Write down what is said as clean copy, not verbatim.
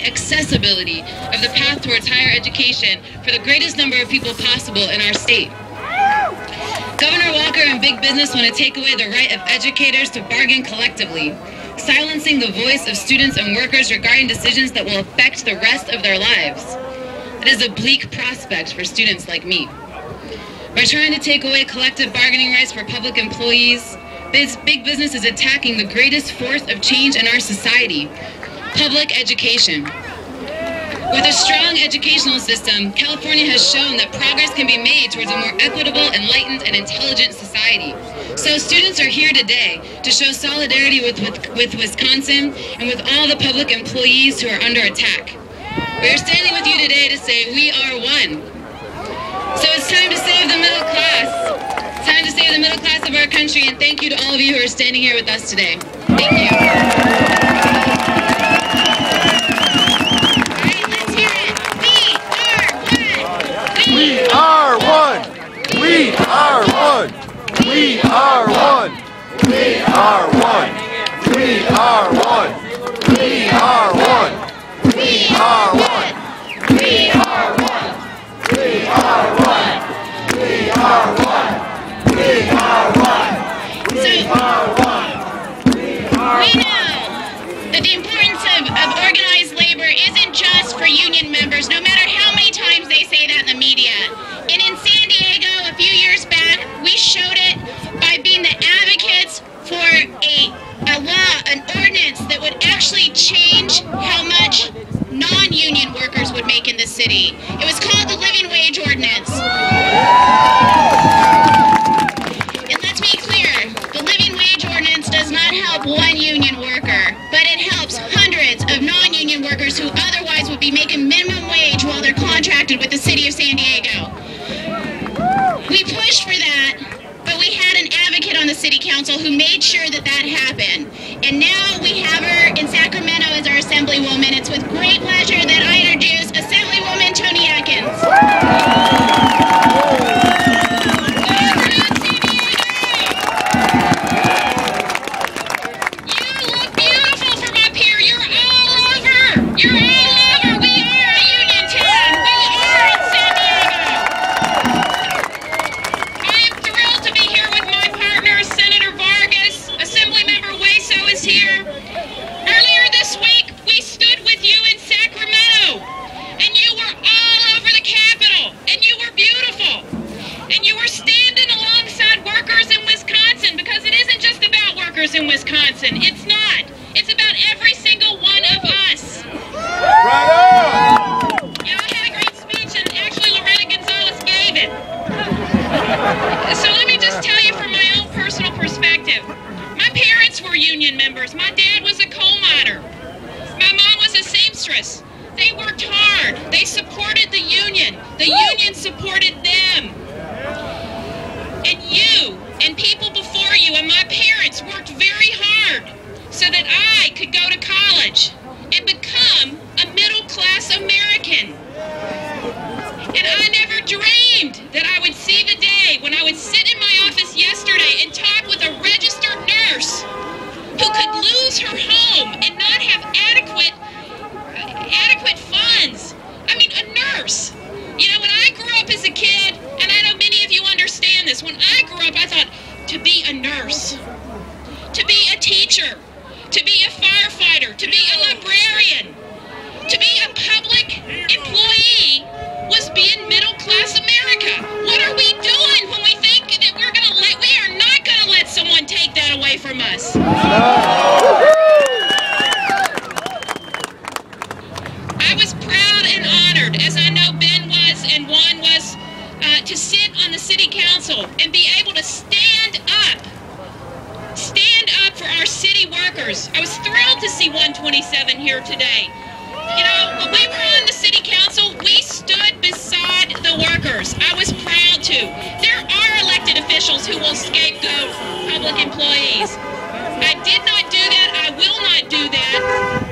accessibility of the path towards higher education for the greatest number of people possible in our state. Governor Walker and big business want to take away the right of educators to bargain collectively, silencing the voice of students and workers regarding decisions that will affect the rest of their lives. It is a bleak prospect for students like me. By trying to take away collective bargaining rights for public employees, big business is attacking the greatest force of change in our society, public education. With a strong educational system, California has shown that progress can be made towards a more equitable, enlightened, and intelligent society. So students are here today to show solidarity with Wisconsin and with all the public employees who are under attack. We are standing with you today to say we are one. So it's time to save the middle class. It's time to save the middle class of our country, and thank you to all of you who are standing here with us today. Thank you. We are one. We are one. We are one. We are one. We are one. We are one. We are one. We are one. We are one. We are one. We are one. We are one. We know that the importance of organized labor isn't just for union members, no matter how many times they say that in the media. And in San Diego, a few years back, we showed it by being the advocates for a law, an ordinance that would actually change how much non-union workers would make in the city. It was called the Living Wage Ordinance. And let's be clear, the Living Wage Ordinance does not help one union worker, but it helps hundreds of non-union workers who otherwise would be making minimum wage while they're contracted with the city of San Diego. We pushed for that, but we had an advocate on the city council who made sure that that happened. And now we have her in Sacramento as our assemblywoman. It's with great pleasure that I introduce Assemblywoman Tony Atkins. You look beautiful from up here. You're all over. You're all over. We are a union town. We are in San Diego. I am thrilled to be here with my partner, Senator Vargas. Assemblymember Hueso is here. Earlier this week, we stood with you in Sacramento, and you were all over the Capitol, and you were beautiful. And you were standing alongside workers in Wisconsin, because it isn't just about workers in Wisconsin. It's not. It's about every single one of us. Right on! You know, I had a great speech, and actually Loretta Gonzalez gave it. So let me just tell you from my own personal perspective. My parents were union members. My dad was a coal miner. My mom was a seamstress. They worked hard. They supported the union. The union supported them. And you and people before you and my parents worked very hard so that I could go to college and become a middle-class American. And I never dreamed that I would see the day when I would sit in my office yesterday and talk with a registered nurse who could lose her home and not have adequate funds. I mean, a nurse. You know, when I grew up as a kid, and I know many of you understand this, when I grew up, I thought, to be a nurse, to be a teacher, to be a firefighter, to be a librarian, to be a public employee was being middle-class America. What are we doing when we think that we are not going to let someone take that away from us? I was proud and honored, as I know Ben was and Juan was, to sit on the city council and be able to stand up for our city workers. I was thrilled to see 127 here today. You know, when we were on the city council, we stood beside the workers. I was proud to. There are elected officials who will scapegoat public employees. I did not do that. I will not do that.